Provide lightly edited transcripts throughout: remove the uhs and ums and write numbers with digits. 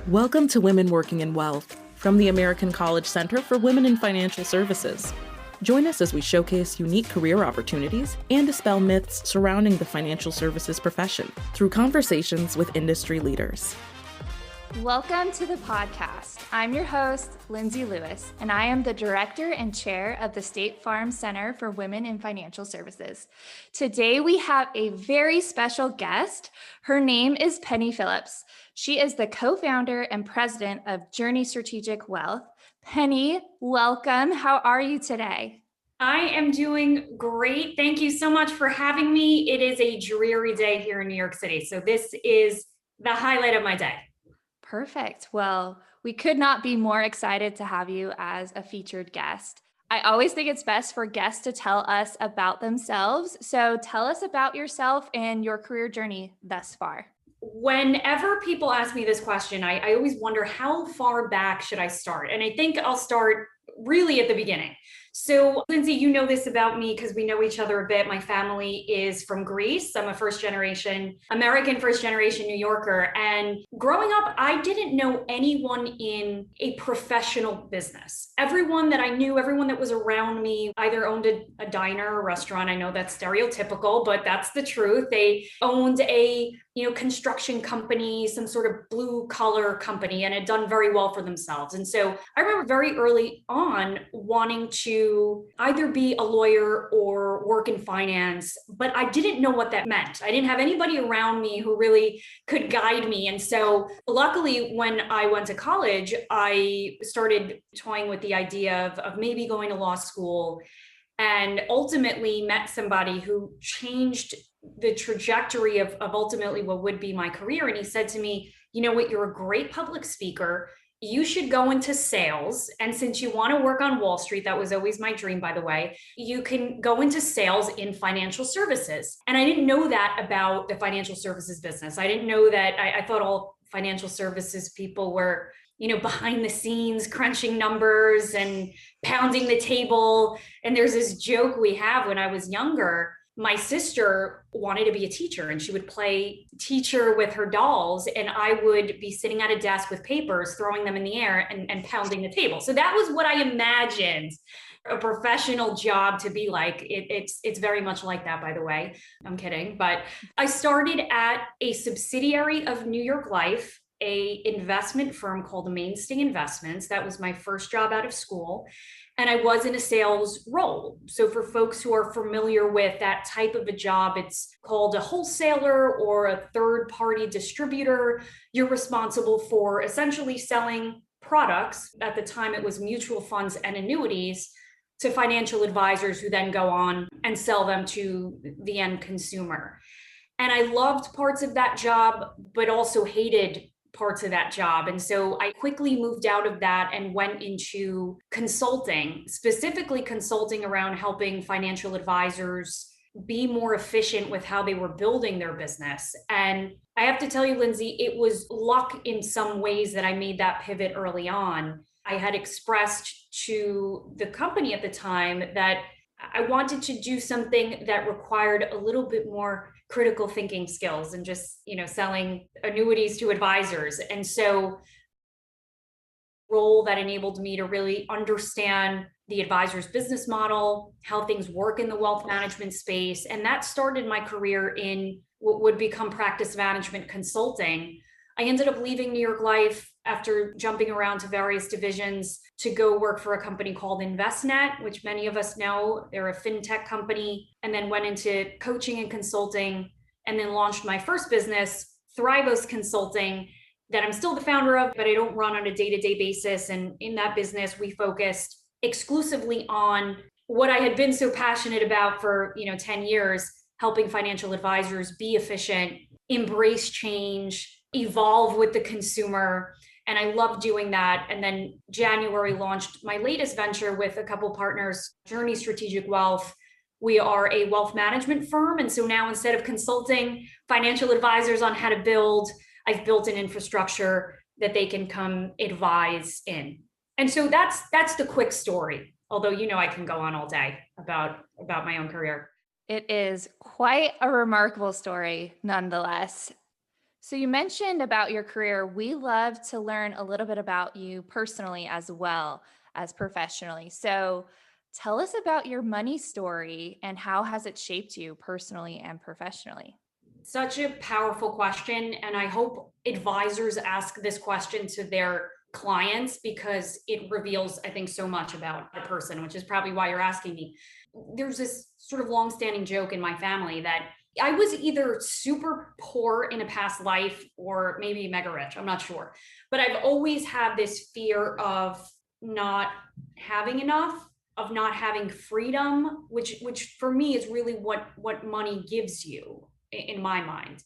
Welcome to Women Working in Wealth from the American College Center for Women in Financial Services. Join us as we showcase unique career opportunities and dispel myths surrounding the financial services profession through conversations with industry leaders. Welcome to the podcast. I'm your host, Lindsey Lewis, and I am the director and chair of the State Farm Center for Women in Financial Services. Today, we have a very special guest. Her name is Penny Phillips. She is the co-founder and president of Journey Strategic Wealth. Penny, welcome. How are you today? I am doing great. Thank you so much for having me. It is a dreary day here in New York City, so this is the highlight of my day. Perfect. Well, we could not be more excited to have you as a featured guest. I always think it's best for guests to tell us about themselves. So tell us about yourself and your career journey thus far. Whenever people ask me this question, I always wonder how far back should I start? And I think I'll start really at the beginning. So Lindsey, you know this about me because we know each other a bit. My family is from Greece. I'm a American first generation New Yorker. And growing up, I didn't know anyone in a professional business. Everyone that I knew, everyone that was around me either owned a diner or restaurant. I know that's stereotypical, but that's the truth. They owned a construction company, some sort of blue collar company, and had done very well for themselves. And so I remember very early on wanting to either be a lawyer or work in finance, but I didn't know what that meant. I didn't have anybody around me who really could guide me. And so luckily, when I went to college, I started toying with the idea of maybe going to law school, and ultimately met somebody who changed the trajectory of ultimately what would be my career. And he said to me, you know what, you're a great public speaker. You should go into sales. And since you want to work on Wall Street, that was always my dream, by the way, you can go into sales in financial services. And I didn't know that about the financial services business. I didn't know that. I thought all financial services people were behind the scenes, crunching numbers and pounding the table. And there's this joke we have when I was younger. My sister wanted to be a teacher and she would play teacher with her dolls. And I would be sitting at a desk with papers, throwing them in the air and pounding the table. So that was what I imagined a professional job to be like. It's very much like that, by the way. I'm kidding. But I started at a subsidiary of New York Life, a investment firm called Mainstay Investments. That was my first job out of school. And I was in a sales role. So for folks who are familiar with that type of a job, it's called a wholesaler or a third-party distributor. You're responsible for essentially selling products. At the time, it was mutual funds and annuities to financial advisors who then go on and sell them to the end consumer. And I loved parts of that job, but also hated parts of that job. And so I quickly moved out of that and went into consulting, specifically consulting around helping financial advisors be more efficient with how they were building their business. And I have to tell you, Lindsey, it was luck in some ways that I made that pivot early on. I had expressed to the company at the time that I wanted to do something that required a little bit more critical thinking skills and just, selling annuities to advisors. And so role that enabled me to really understand the advisor's business model, how things work in the wealth management space. And that started my career in what would become practice management consulting. I ended up leaving New York Life after jumping around to various divisions to go work for a company called Envestnet, which many of us know. They're a fintech company, and then went into coaching and consulting, and then launched my first business, Thrivos Consulting, that I'm still the founder of, but I don't run on a day-to-day basis. And in that business, we focused exclusively on what I had been so passionate about for 10 years, helping financial advisors be efficient, embrace change, evolve with the consumer. And I love doing that. And then January launched my latest venture with a couple partners, Journey Strategic Wealth. We are a wealth management firm. And so now instead of consulting financial advisors on how to build, I've built an infrastructure that they can come advise in. And so that's the quick story. Although, I can go on all day about my own career. It is quite a remarkable story nonetheless. So you mentioned about your career. We love to learn a little bit about you personally as well as professionally. So tell us about your money story and how has it shaped you personally and professionally? Such a powerful question. And I hope advisors ask this question to their clients because it reveals, I think, so much about a person, which is probably why you're asking me. There's this sort of longstanding joke in my family that I was either super poor in a past life or maybe mega rich. I'm not sure. But I've always had this fear of not having enough, of not having freedom, which for me is really what money gives you in my mind.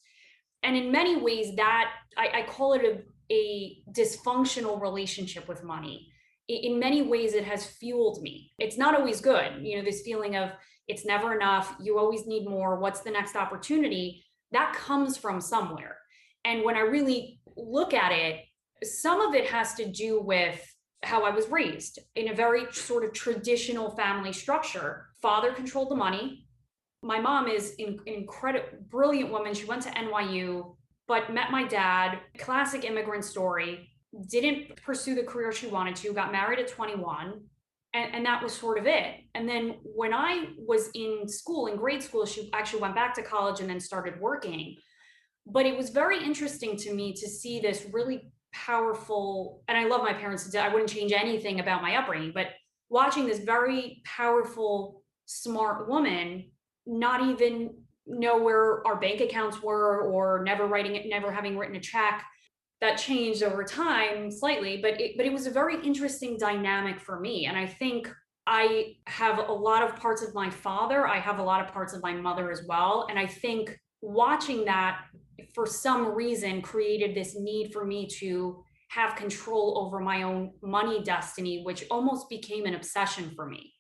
And in many ways that I call it a dysfunctional relationship with money. In many ways, it has fueled me. It's not always good. This feeling of it's never enough. You always need more. What's the next opportunity? That comes from somewhere. And when I really look at it, some of it has to do with how I was raised in a very sort of traditional family structure. Father controlled the money. My mom is an incredible, brilliant woman. She went to NYU, but met my dad, classic immigrant story, didn't pursue the career she wanted to, got married at 21. And that was sort of it. And then when I was in school, in grade school, she actually went back to college and then started working. But it was very interesting to me to see this really powerful, and I love my parents, I wouldn't change anything about my upbringing, but watching this very powerful, smart woman not even know where our bank accounts were or never having written a check. That changed over time slightly, but it was a very interesting dynamic for me. And I think I have a lot of parts of my father. I have a lot of parts of my mother as well. And I think watching that for some reason created this need for me to have control over my own money destiny, which almost became an obsession for me.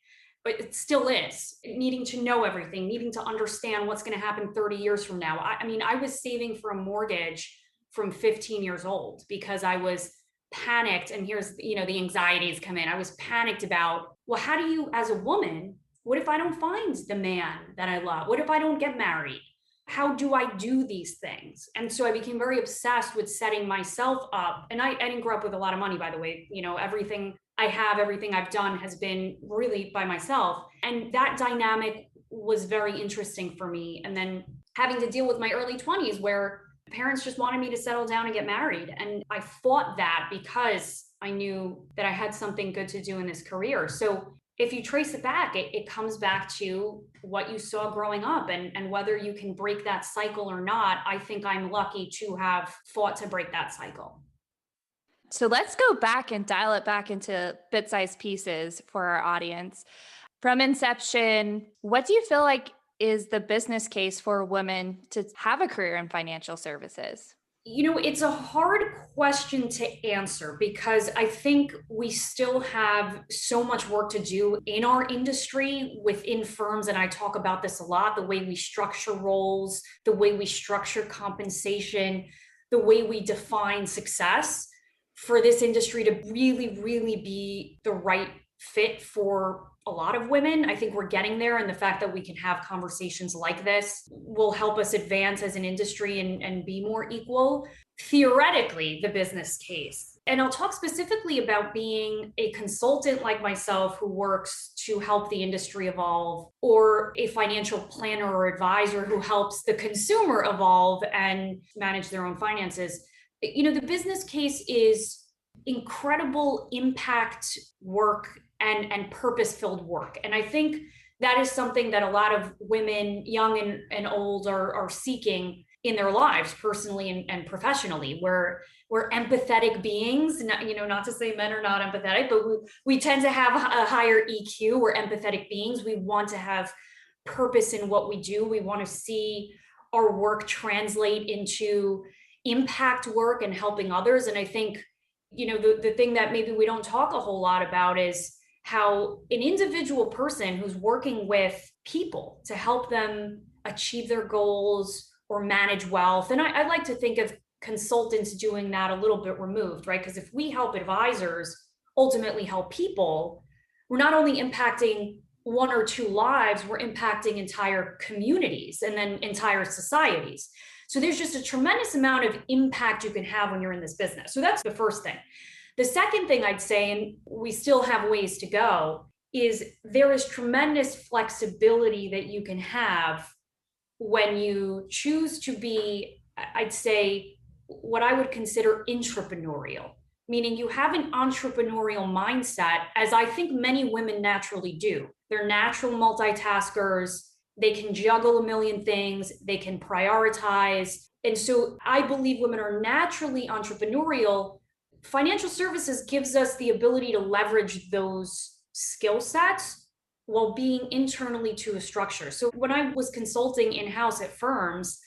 But it still is, needing to know everything, needing to understand what's going to happen 30 years from now. I mean, I was saving for a mortgage from 15 years old because I was panicked. And here's, the anxieties come in. I was panicked about, well, how do you, as a woman, what if I don't find the man that I love? What if I don't get married? How do I do these things? And so I became very obsessed with setting myself up. And I didn't grow up with a lot of money, by the way. Everything I have, everything I've done has been really by myself. And that dynamic was very interesting for me. And then having to deal with my early 20s where parents just wanted me to settle down and get married. And I fought that because I knew that I had something good to do in this career. So if you trace it back, it comes back to what you saw growing up and whether you can break that cycle or not. I think I'm lucky to have fought to break that cycle. So let's go back and dial it back into bit-sized pieces for our audience. From inception, what do you feel like is the business case for women to have a career in financial services? It's a hard question to answer because I think we still have so much work to do in our industry within firms. And I talk about this a lot, the way we structure roles, the way we structure compensation, the way we define success for this industry to really, really be the right fit for a lot of women. I think we're getting there. And the fact that we can have conversations like this will help us advance as an industry and be more equal. Theoretically, the business case. And I'll talk specifically about being a consultant like myself who works to help the industry evolve, or a financial planner or advisor who helps the consumer evolve and manage their own finances. The business case is incredible impact work and purpose-filled work. And I think that is something that a lot of women, young and old, are seeking in their lives, personally and professionally. We're empathetic beings, not to say men are not empathetic, but we tend to have a higher EQ. We're empathetic beings. We want to have purpose in what we do. We want to see our work translate into impact work and helping others. And I think, the thing that maybe we don't talk a whole lot about is how an individual person who's working with people to help them achieve their goals or manage wealth. And I like to think of consultants doing that a little bit removed, right? Because if we help advisors ultimately help people, we're not only impacting one or two lives, we're impacting entire communities and then entire societies. So there's just a tremendous amount of impact you can have when you're in this business. So that's the first thing. The second thing I'd say, and we still have ways to go, is there is tremendous flexibility that you can have when you choose to be, I'd say, what I would consider entrepreneurial, meaning you have an entrepreneurial mindset, as I think many women naturally do. They're natural multitaskers. They can juggle a million things. They can prioritize. And so I believe women are naturally entrepreneurial. Financial services gives us the ability to leverage those skill sets while being internally to a structure. So when I was consulting in-house at firms,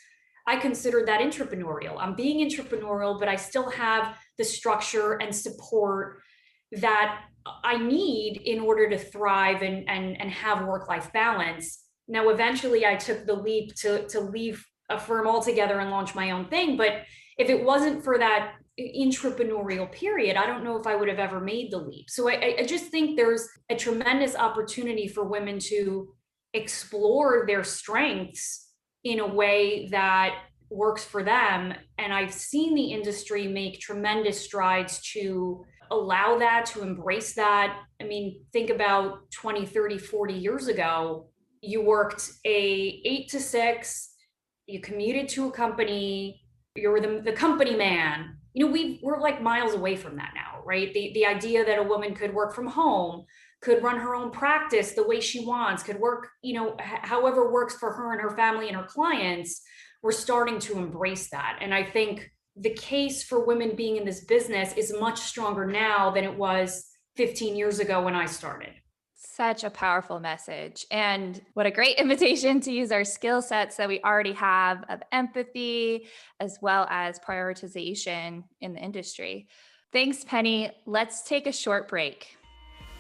I considered that entrepreneurial. I'm being entrepreneurial, but I still have the structure and support that I need in order to thrive and have work-life balance. Now, eventually I took the leap to leave a firm altogether and launch my own thing. But if it wasn't for that entrepreneurial period, I don't know if I would have ever made the leap. So I just think there's a tremendous opportunity for women to explore their strengths in a way that works for them. And I've seen the industry make tremendous strides to allow that, to embrace that. I mean, think about 20, 30, 40 years ago, you worked a 8 to 6, you commuted to a company, you were the company man. You know, we're like miles away from that now, right? The idea that a woman could work from home, could run her own practice the way she wants, could work, you know, however works for her and her family and her clients, we're starting to embrace that. And I think the case for women being in this business is much stronger now than it was 15 years ago when I started. Such a powerful message. And what a great invitation to use our skill sets that we already have of empathy, as well as prioritization in the industry. Thanks, Penny. Let's take a short break.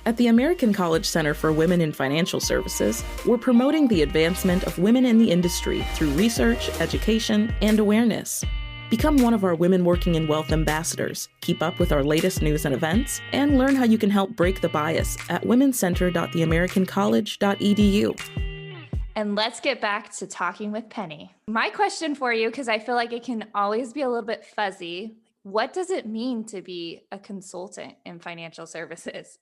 At the American College Center for Women in Financial Services, we're promoting the advancement of women in the industry through research, education, and awareness. Become one of our Women Working in Wealth ambassadors, keep up with our latest news and events, and learn how you can help break the bias at womencenter.theamericancollege.edu. And let's get back to talking with Penny. My question for you, because I feel like it can always be a little bit fuzzy, what does it mean to be a consultant in financial services?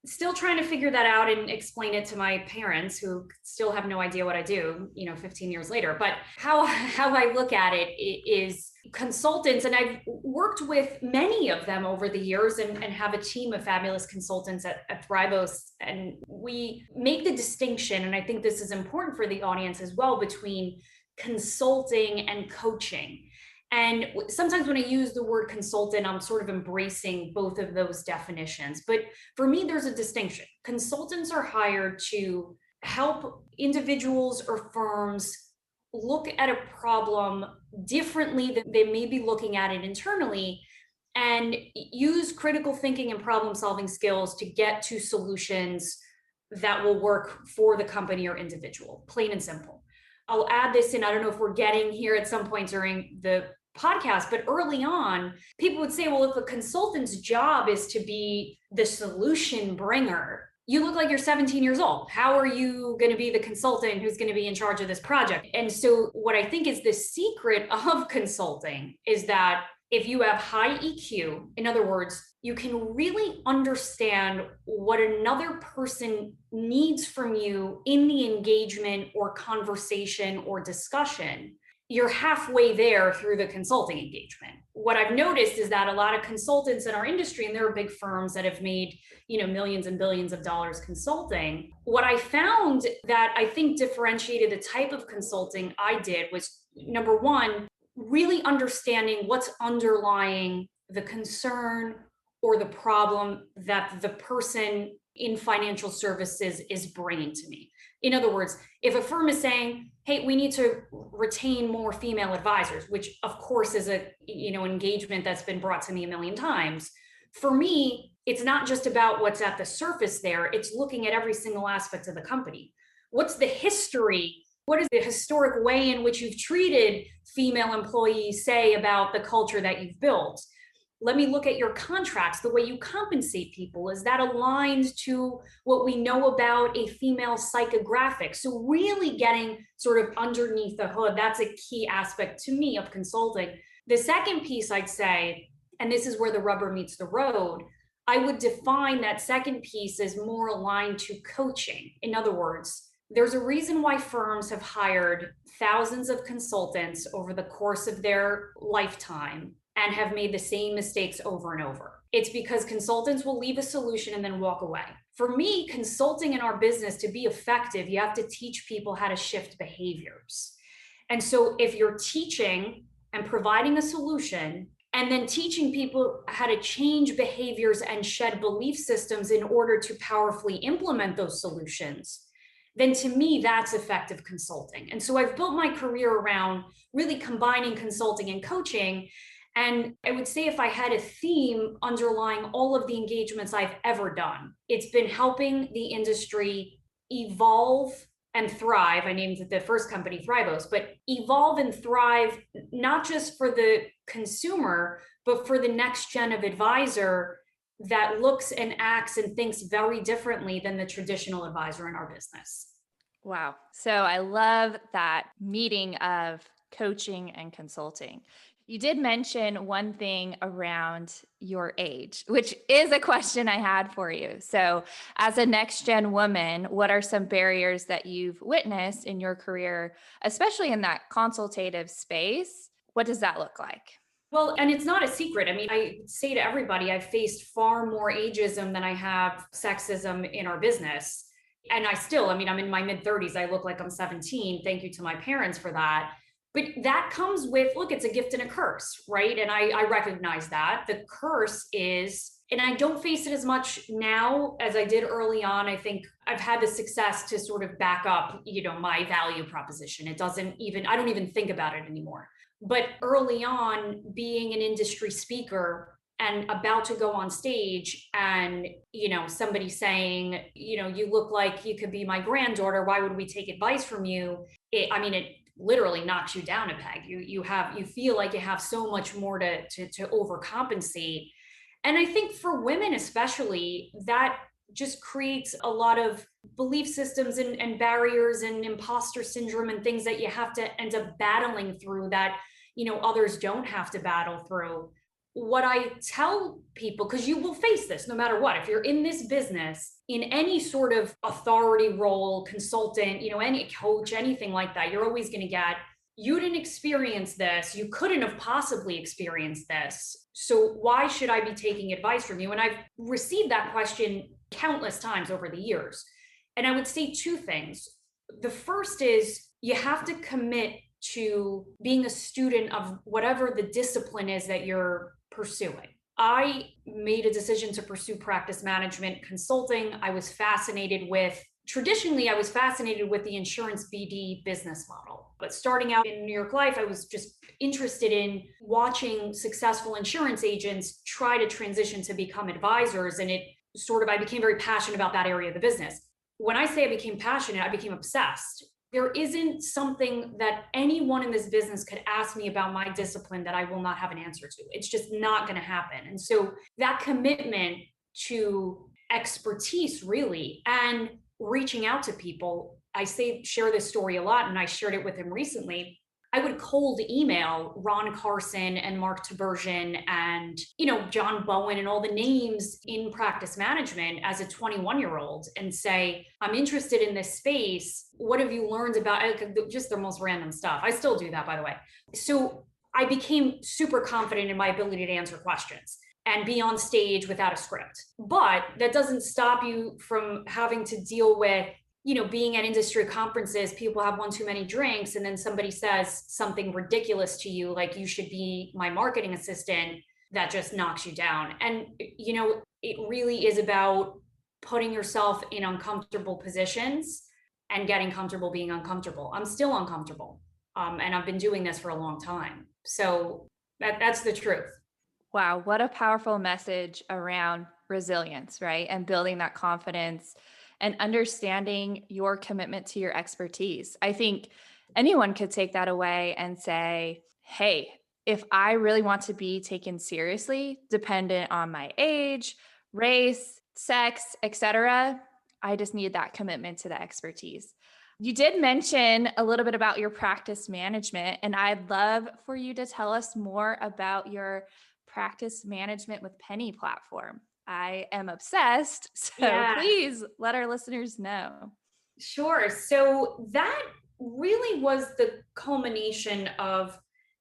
Still trying to figure that out and explain it to my parents, who still have no idea what I do, 15 years later. But how I look at it is consultants, and I've worked with many of them over the years and have a team of fabulous consultants at Thrivos. And we make the distinction, and I think this is important for the audience as well, between consulting and coaching. And sometimes when I use the word consultant, I'm sort of embracing both of those definitions. But for me, there's a distinction. Consultants are hired to help individuals or firms look at a problem differently than they may be looking at it internally, and use critical thinking and problem-solving skills to get to solutions that will work for the company or individual, plain and simple. I'll add this in, I don't know if we're getting here at some point during the podcast, but early on, people would say, well, if a consultant's job is to be the solution bringer, you look like you're 17 years old. How are you going to be the consultant who's going to be in charge of this project? And so what I think is the secret of consulting is that if you have high EQ, in other words, you can really understand what another person needs from you in the engagement or conversation or discussion, you're halfway there through the consulting engagement. What I've noticed is that a lot of consultants in our industry, and there are big firms that have made, millions and billions of dollars consulting. What I found that I think differentiated the type of consulting I did was, number one, really understanding what's underlying the concern or the problem that the person in financial services is bringing to me. In other words, if a firm is saying, hey, we need to retain more female advisors, which of course is a engagement that's been brought to me a million times. For me, it's not just about what's at the surface there. It's looking at every single aspect of the company. What's the history? What is the historic way in which you've treated female employees, say, about the culture that you've built? Let me look at your contracts, the way you compensate people. Is that aligned to what we know about a female psychographic? So really getting sort of underneath the hood, that's a key aspect to me of consulting. The second piece I'd say, and this is where the rubber meets the road, I would define that second piece as more aligned to coaching. In other words, there's a reason why firms have hired thousands of consultants over the course of their lifetime and have made the same mistakes over and over. It's because consultants will leave a solution and then walk away. For me, consulting in our business, to be effective, you have to teach people how to shift behaviors. And so if you're teaching and providing a solution, and then teaching people how to change behaviors and shed belief systems in order to powerfully implement those solutions, then to me, that's effective consulting. And so I've built my career around really combining consulting and coaching. And I would say if I had a theme underlying all of the engagements I've ever done, it's been helping the industry evolve and thrive. I named the first company Thrivos, but evolve and thrive, not just for the consumer, but for the next gen of advisor that looks and acts and thinks very differently than the traditional advisor in our business. Wow. So I love that meeting of coaching and consulting. You did mention one thing around your age, which is a question I had for you. So as a next gen woman, what are some barriers that you've witnessed in your career, especially in that consultative space? What does that look like? Well, and it's not a secret. I mean, I say to everybody, I've faced far more ageism than I have sexism in our business. And I'm in my mid 30s. I look like I'm 17. Thank you to my parents for that. But that comes with, look, it's a gift and a curse, right? And I recognize that. The curse is, and I don't face it as much now as I did early on. I think I've had the success to sort of back up, my value proposition. I don't even think about it anymore. But early on, being an industry speaker and about to go on stage and, somebody saying, you look like you could be my granddaughter. Why would we take advice from you? It literally knocks you down a peg. You feel like you have so much more to overcompensate. And I think for women especially, that just creates a lot of belief systems and barriers and imposter syndrome and things that you have to end up battling through that, others don't have to battle through. What I tell people, because you will face this no matter what, if you're in this business, in any sort of authority role, consultant, any coach, anything like that, you're always going to get, you didn't experience this. You couldn't have possibly experienced this. So why should I be taking advice from you? And I've received that question countless times over the years. And I would say two things. The first is you have to commit to being a student of whatever the discipline is that you're pursuing. I made a decision to pursue practice management consulting. Traditionally, I was fascinated with the insurance BD business model. But starting out in New York Life, I was just interested in watching successful insurance agents try to transition to become advisors. And I became very passionate about that area of the business. When I say I became passionate, I became obsessed. There isn't something that anyone in this business could ask me about my discipline that I will not have an answer to. It's just not going to happen. And so that commitment to expertise really and reaching out to people, share this story a lot, and I shared it with him recently. I would cold email Ron Carson and Mark Tibergien and, John Bowen and all the names in practice management as a 21-year-old and say, I'm interested in this space. What have you learned about just the most random stuff? I still do that, by the way. So I became super confident in my ability to answer questions and be on stage without a script. But that doesn't stop you from having to deal with being at industry conferences, people have one too many drinks, and then somebody says something ridiculous to you, like you should be my marketing assistant, that just knocks you down. And, it really is about putting yourself in uncomfortable positions and getting comfortable being uncomfortable. I'm still uncomfortable. And I've been doing this for a long time. So that's the truth. Wow. What a powerful message around resilience, right? And building that confidence and understanding your commitment to your expertise. I think anyone could take that away and say, hey, if I really want to be taken seriously, dependent on my age, race, sex, etc., I just need that commitment to the expertise. You did mention a little bit about your practice management, and I'd love for you to tell us more about your practice management with Penny platform. I am obsessed, so please let our listeners know. Sure. So that really was the culmination of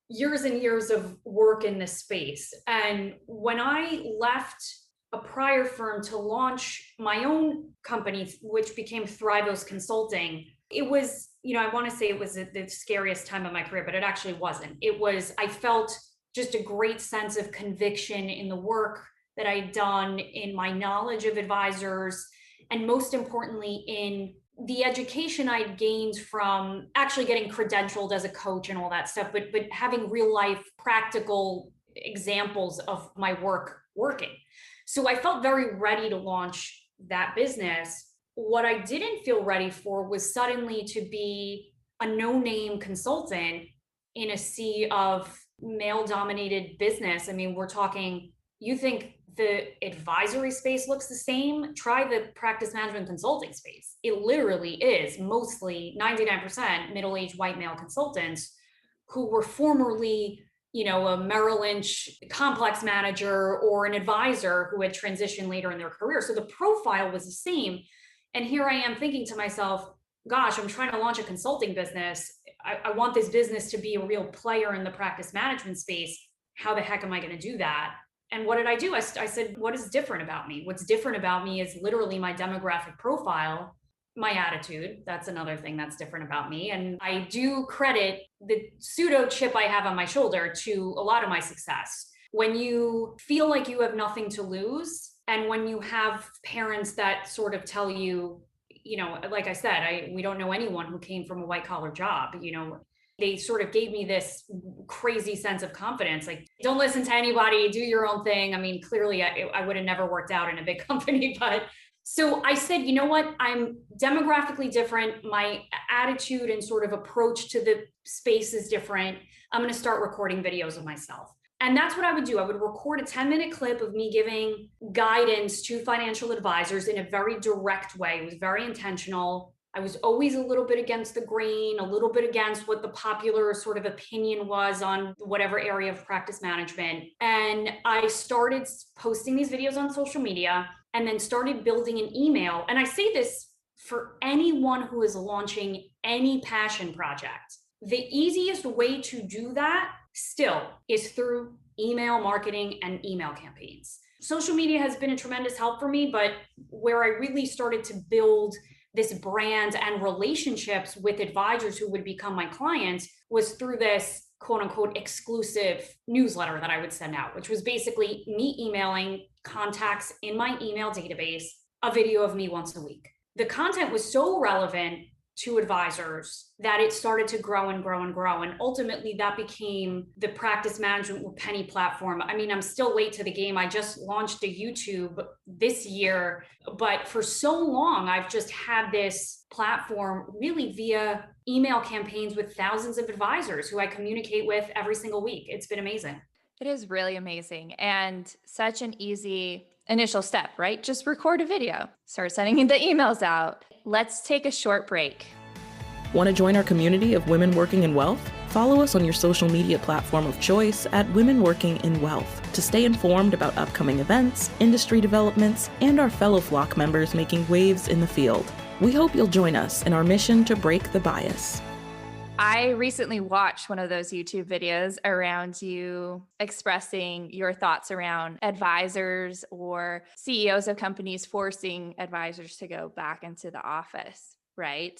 years and years of work in this space. And when I left a prior firm to launch my own company, which became Thrivos Consulting, it was, I want to say it was the scariest time of my career, but it actually wasn't. I felt just a great sense of conviction in the work that I'd done, in my knowledge of advisors, and most importantly, in the education I'd gained from actually getting credentialed as a coach and all that stuff, but having real life practical examples of my work working. So I felt very ready to launch that business. What I didn't feel ready for was suddenly to be a no-name consultant in a sea of male-dominated business. I mean, we're talking, you think the advisory space looks the same? Try the practice management consulting space. It literally is mostly 99% middle-aged white male consultants who were formerly, a Merrill Lynch complex manager or an advisor who had transitioned later in their career. So the profile was the same. And here I am thinking to myself, gosh, I'm trying to launch a consulting business. I want this business to be a real player in the practice management space. How the heck am I going to do that? And what did I do? I said, what is different about me? What's different about me is literally my demographic profile, my attitude. That's another thing that's different about me. And I do credit the pseudo chip I have on my shoulder to a lot of my success. When you feel like you have nothing to lose, and when you have parents that sort of tell you, like I said, we don't know anyone who came from a white collar job, they sort of gave me this crazy sense of confidence. Like, don't listen to anybody, do your own thing. I mean, clearly I would have never worked out in a big company, but so I said, you know what? I'm demographically different. My attitude and sort of approach to the space is different. I'm going to start recording videos of myself. And that's what I would do. I would record a 10-minute clip of me giving guidance to financial advisors in a very direct way. It was very intentional. I was always a little bit against the grain, a little bit against what the popular sort of opinion was on whatever area of practice management. And I started posting these videos on social media and then started building an email. And I say this for anyone who is launching any passion project. The easiest way to do that still is through email marketing and email campaigns. Social media has been a tremendous help for me, but where I really started to build this brand and relationships with advisors who would become my clients was through this quote unquote exclusive newsletter that I would send out, which was basically me emailing contacts in my email database a video of me once a week. The content was so relevant to advisors that it started to grow and grow and grow. And ultimately that became the practice management with Penny platform. I mean, I'm still late to the game. I just launched a YouTube this year, but for so long, I've just had this platform really via email campaigns with thousands of advisors who I communicate with every single week. It's been amazing. It is really amazing and such an easy initial step, right? Just record a video, start sending the emails out. Let's take a short break. Want to join our community of women working in wealth? Follow us on your social media platform of choice at Women Working in Wealth to stay informed about upcoming events, industry developments, and our fellow flock members making waves in the field. We hope you'll join us in our mission to break the bias. I recently watched one of those YouTube videos around you expressing your thoughts around advisors or CEOs of companies forcing advisors to go back into the office, right?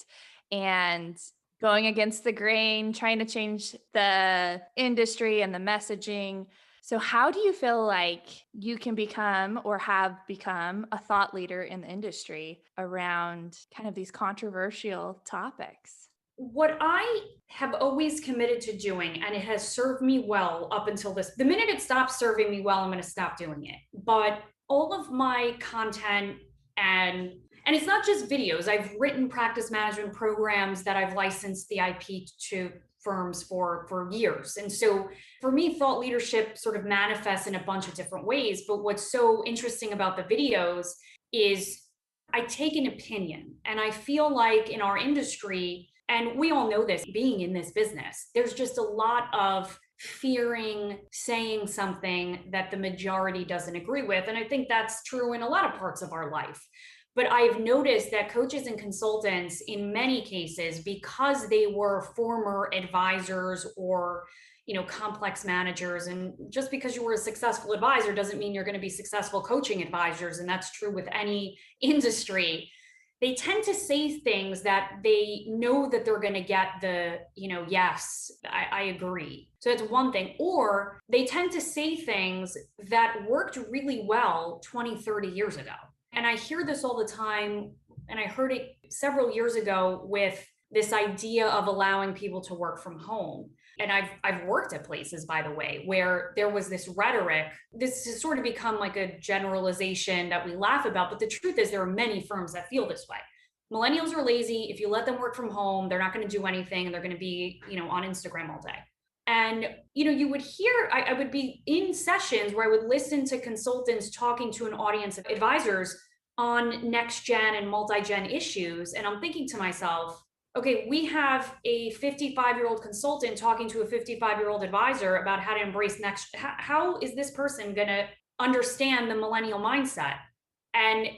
And going against the grain, trying to change the industry and the messaging. So how do you feel like you can become or have become a thought leader in the industry around kind of these controversial topics? What I have always committed to doing, and it has served me well up until this, the minute it stops serving me well, I'm going to stop doing it. But all of my content and it's not just videos. I've written practice management programs that I've licensed the IP to firms for years. And so for me, thought leadership sort of manifests in a bunch of different ways. But what's so interesting about the videos is I take an opinion, and I feel like in our industry, and we all know this being in this business, there's just a lot of fearing saying something that the majority doesn't agree with. And I think that's true in a lot of parts of our life. But I've noticed that coaches and consultants, in many cases, because they were former advisors or complex managers, and just because you were a successful advisor doesn't mean you're going to be successful coaching advisors, and that's true with any industry. They tend to say things that they know that they're going to get the, yes, I agree. So that's one thing. Or they tend to say things that worked really well 20, 30 years ago. And I hear this all the time, and I heard it several years ago with this idea of allowing people to work from home. And I've worked at places, by the way, where there was this rhetoric. This has sort of become like a generalization that we laugh about. But the truth is there are many firms that feel this way. Millennials are lazy. If you let them work from home, they're not going to do anything, and they're going to be, on Instagram all day. And, you would hear, I would be in sessions where I would listen to consultants talking to an audience of advisors on next gen and multi-gen issues. And I'm thinking to myself, okay, we have a 55-year-old consultant talking to a 55-year-old advisor about how to embrace next. How is this person going to understand the millennial mindset? And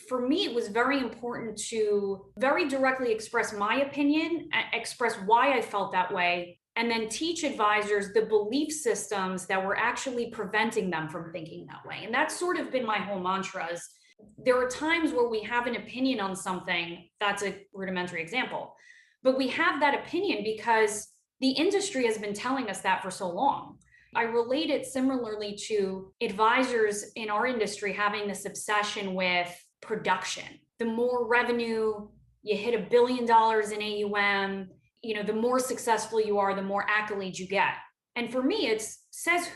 for me, it was very important to very directly express my opinion, express why I felt that way, and then teach advisors the belief systems that were actually preventing them from thinking that way. And that's sort of been my whole mantra. Is there are times where we have an opinion on something. That's a rudimentary example. But we have that opinion because the industry has been telling us that for so long. I relate it similarly to advisors in our industry having this obsession with production. The more revenue you hit $1 billion in AUM, the more successful you are, the more accolades you get. And for me, it's says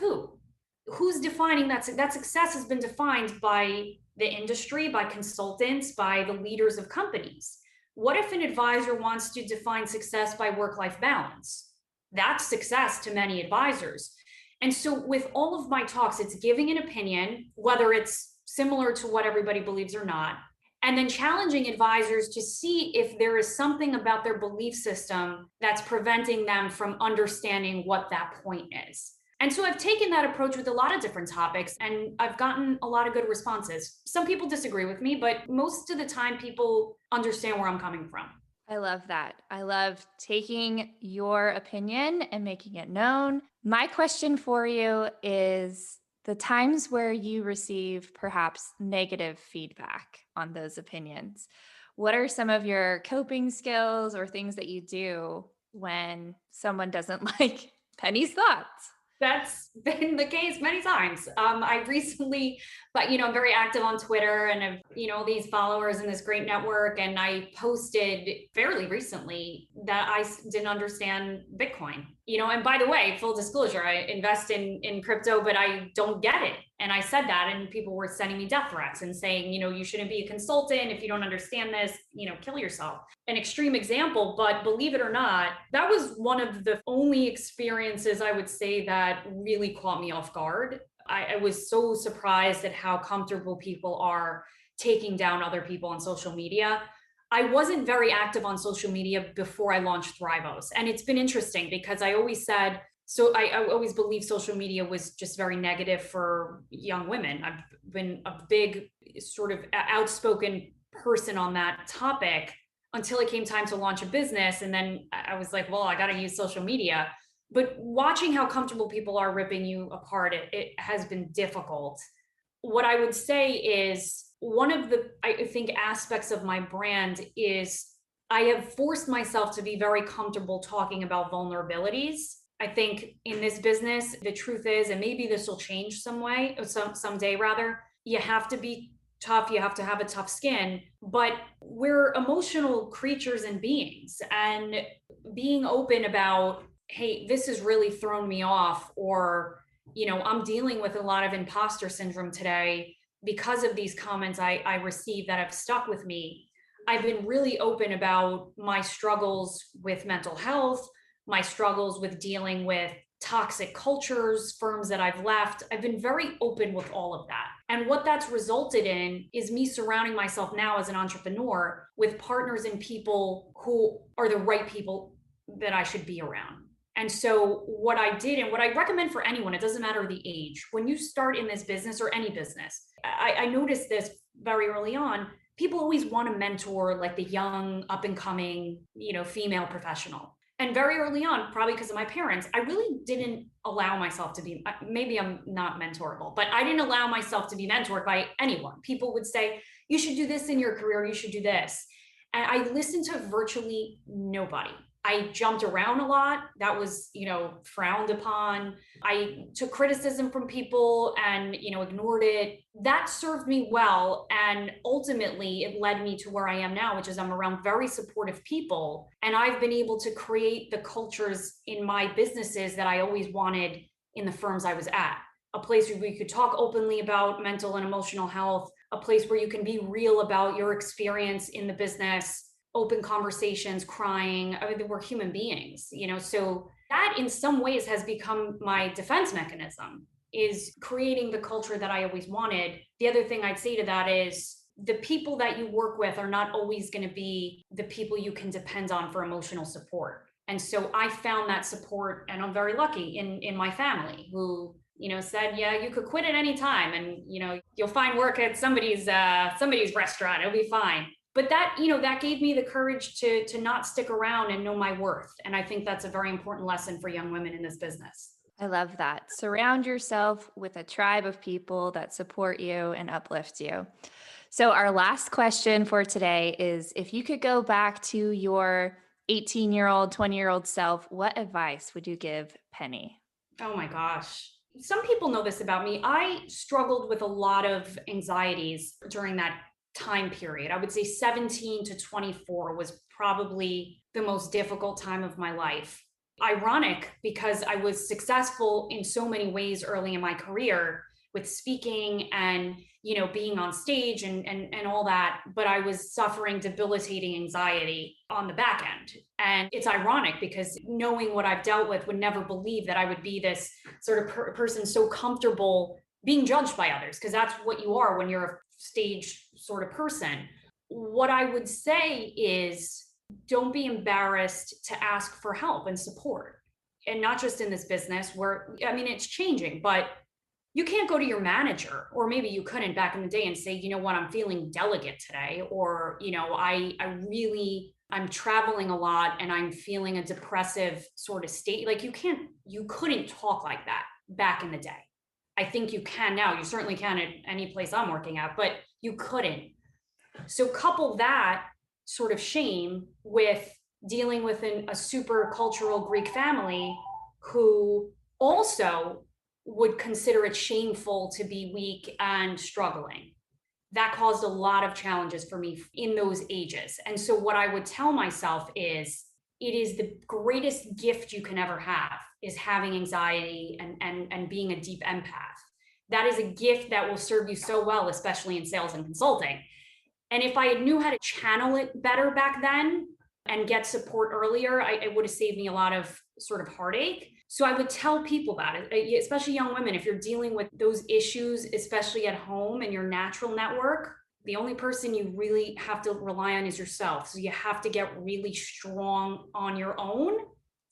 who's defining that? That success has been defined by the industry, by consultants, by the leaders of companies. What if an advisor wants to define success by work-life balance? That's success to many advisors. And so with all of my talks, it's giving an opinion, whether it's similar to what everybody believes or not, and then challenging advisors to see if there is something about their belief system that's preventing them from understanding what that point is. And so I've taken that approach with a lot of different topics, and I've gotten a lot of good responses. Some people disagree with me, but most of the time people understand where I'm coming from. I love that. I love taking your opinion and making it known. My question for you is the times where you receive perhaps negative feedback on those opinions. What are some of your coping skills or things that you do when someone doesn't like Penny's thoughts? That's been the case many times. I recently, I'm very active on Twitter and have, these followers in this great network. And I posted fairly recently that I didn't understand Bitcoin, and by the way, full disclosure, I invest in crypto, but I don't get it. And I said that, and people were sending me death threats and saying, you shouldn't be a consultant if you don't understand this, kill yourself. An extreme example, but believe it or not, that was one of the only experiences I would say that really caught me off guard. I was so surprised at how comfortable people are taking down other people on social media. I wasn't very active on social media before I launched Thrivos. And it's been interesting because I always said, I always believed social media was just very negative for young women. I've been a big sort of outspoken person on that topic until it came time to launch a business. And then I was like, well, I got to use social media. But watching how comfortable people are ripping you apart, it has been difficult. What I would say is one of the, I think, aspects of my brand is I have forced myself to be very comfortable talking about vulnerabilities. I think in this business, the truth is, and maybe this will change someday rather, you have to be tough, you have to have a tough skin, but we're emotional creatures and beings, and being open about, hey, this has really thrown me off, or, I'm dealing with a lot of imposter syndrome today because of these comments I received that have stuck with me. I've been really open about my struggles with mental health, my struggles with dealing with toxic cultures, firms that I've left. I've been very open with all of that. And what that's resulted in is me surrounding myself now as an entrepreneur with partners and people who are the right people that I should be around. And so what I did, and what I recommend for anyone, it doesn't matter the age, when you start in this business or any business, I noticed this very early on. People always want to mentor like the young up and coming, female professional. And very early on, probably because of my parents, I really didn't allow myself to be, maybe I'm not mentorable, but I didn't allow myself to be mentored by anyone. People would say, you should do this in your career, you should do this. And I listened to virtually nobody. I jumped around a lot. That was, frowned upon. I took criticism from people and, ignored it. That served me well. And ultimately it led me to where I am now, which is I'm around very supportive people. And I've been able to create the cultures in my businesses that I always wanted in the firms I was at. A place where we could talk openly about mental and emotional health, a place where you can be real about your experience in the business, open conversations, crying. I mean, we're human beings, so that in some ways has become my defense mechanism, is creating the culture that I always wanted. The other thing I'd say to that is the people that you work with are not always going to be the people you can depend on for emotional support. And so I found that support, and I'm very lucky in my family who, said, yeah, you could quit at any time and, you'll find work at somebody's restaurant. It'll be fine. But that, that gave me the courage to not stick around and know my worth. And I think that's a very important lesson for young women in this business. I love that. Surround yourself with a tribe of people that support you and uplift you. So our last question for today is, if you could go back to your 18-year-old, 20-year-old self, what advice would you give Penny? Oh my gosh. Some people know this about me. I struggled with a lot of anxieties during that time period. I would say 17 to 24 was probably the most difficult time of my life. Ironic, because I was successful in so many ways early in my career with speaking and, being on stage and all that, but I was suffering debilitating anxiety on the back end. And it's ironic because knowing what I've dealt with, would never believe that I would be this sort of person so comfortable being judged by others, because that's what you are when you're a stage sort of person. What I would say is, don't be embarrassed to ask for help and support. And not just in this business where, it's changing, but you can't go to your manager, or maybe you couldn't back in the day, and say, you know what, I'm feeling delicate today, or, I'm traveling a lot and I'm feeling a depressive sort of state. Like you couldn't talk like that back in the day. I think you can now. You certainly can at any place I'm working at, but you couldn't. So couple that sort of shame with dealing with a super cultural Greek family who also would consider it shameful to be weak and struggling. That caused a lot of challenges for me in those ages. And so what I would tell myself is, it is the greatest gift you can ever have, is having anxiety and being a deep empath. That is a gift that will serve you so well, especially in sales and consulting. And if I knew how to channel it better back then and get support earlier, it would have saved me a lot of sort of heartache. So I would tell people that, especially young women, if you're dealing with those issues, especially at home and your natural network, the only person you really have to rely on is yourself. So you have to get really strong on your own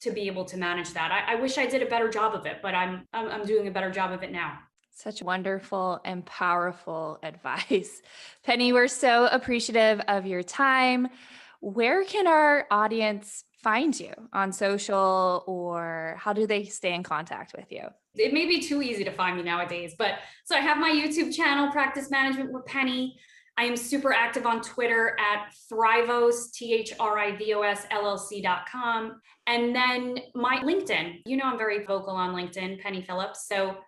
to be able to manage that. I wish I did a better job of it, but I'm doing a better job of it now. Such wonderful and powerful advice. Penny, we're so appreciative of your time. Where can our audience find you on social, or how do they stay in contact with you? It may be too easy to find me nowadays, but so I have my YouTube channel, Practice Management with Penny. I am super active on Twitter at Thrivos, THRIVOS LLC.com. And then my LinkedIn, I'm very vocal on LinkedIn, Penny Phillips. So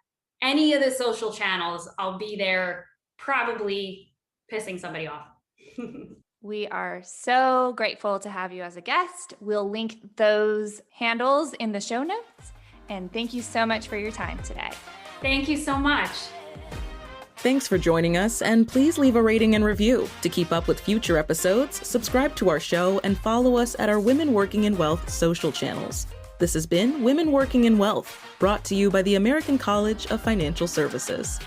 any of the social channels, I'll be there, probably pissing somebody off. We are so grateful to have you as a guest. We'll link those handles in the show notes. And thank you so much for your time today. Thank you so much. Thanks for joining us, and please leave a rating and review. To keep up with future episodes, subscribe to our show and follow us at our Women Working in Wealth social channels. This has been Women Working in Wealth, brought to you by the American College of Financial Services.